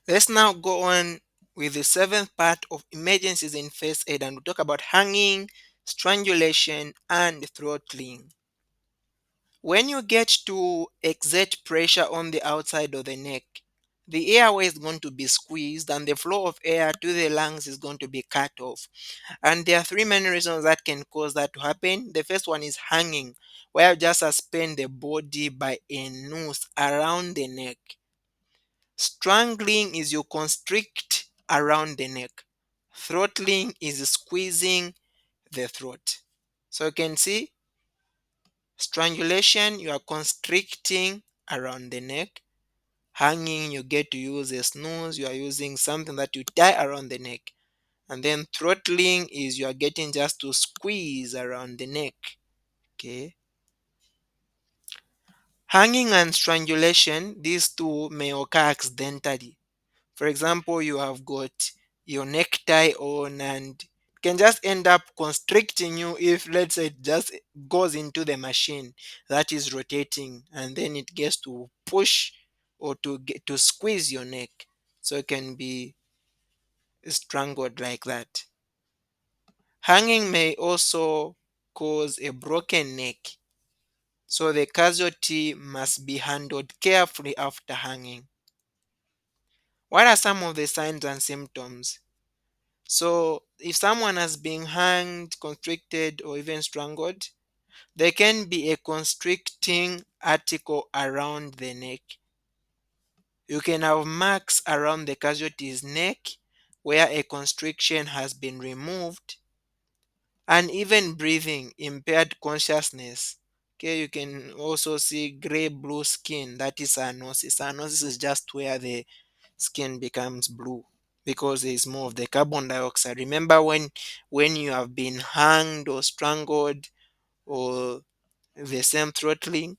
Let's now go on with the seventh part of emergencies in first aid, and we'll talk about hanging, strangulation, and throttling. When you get to exert pressure on the outside of the neck, the airway is going to be squeezed and the flow of air to the lungs is going to be cut off. And there are three main reasons that can cause that to happen. The first one is hanging, where you just suspend the body by a noose around the neck. Strangling is you constrict around the neck. Throttling is squeezing the throat. So you can see strangulation, you are constricting around the neck. Hanging, you get to use a snooze, you are using something that you tie around the neck. And then throttling is you are getting just to squeeze around the neck. Okay. Hanging and strangulation, these two may occur accidentally. For example, you have got your necktie on and can just end up constricting you if, let's say, it just goes into the machine that is rotating and then it gets to push or to get to squeeze your neck. So it can be strangled like that. Hanging may also cause a broken neck. So the casualty must be handled carefully after hanging. What are some of the signs and symptoms? So, if someone has been hanged, constricted, or even strangled, there can be a constricting article around the neck. You can have marks around the casualty's neck where a constriction has been removed, and even breathing, impaired consciousness. Okay, you can also see gray blue skin. That is cyanosis. Cyanosis is just where the skin becomes blue because there is more of the carbon dioxide. Remember when you have been hanged or strangled or the same throttling,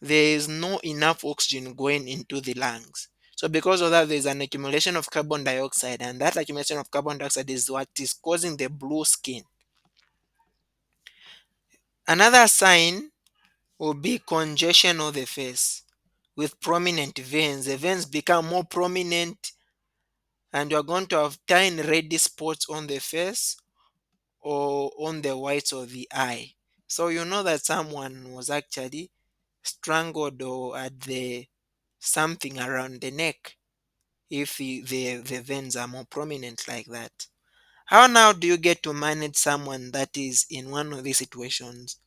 there is no enough oxygen going into the lungs. So because of that, there is an accumulation of carbon dioxide, and that accumulation of carbon dioxide is what is causing the blue skin. Another sign will be congestion of the face with prominent veins. The veins become more prominent and you're going to have tiny red spots on the face or on the whites of the eye. So you know that someone was actually strangled or at the something around the neck if the veins are more prominent like that. How now do you get to manage someone that is in one of these situations?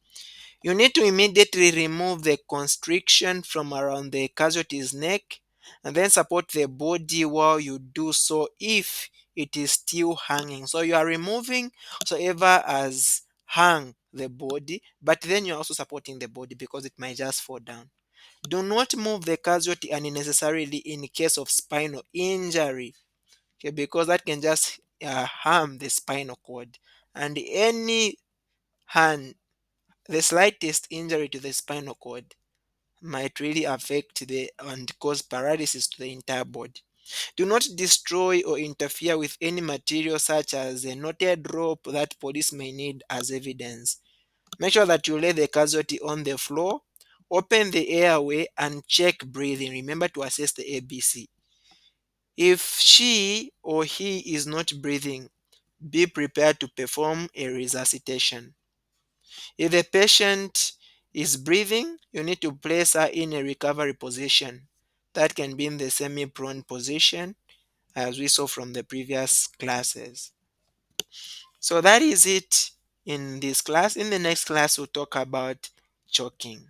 You need to immediately remove the constriction from around the casualty's neck and then support the body while you do so if it is still hanging. So you are removing whatsoever has hung the body, but then you're also supporting the body because it might just fall down. Do not move the casualty unnecessarily in case of spinal injury, okay, because that can just harm the spinal cord. And any hand the slightest injury to the spinal cord might really affect the and cause paralysis to the entire body. Do not destroy or interfere with any material such as a knotted rope that police may need as evidence. Make sure that you lay the casualty on the floor, open the airway, and check breathing. Remember to assess the ABC. If she or he is not breathing, be prepared to perform a resuscitation. If the patient is breathing, you need to place her in a recovery position. That can be in the semi prone position, as we saw from the previous classes. So, that is it in this class. In the next class, we'll talk about choking.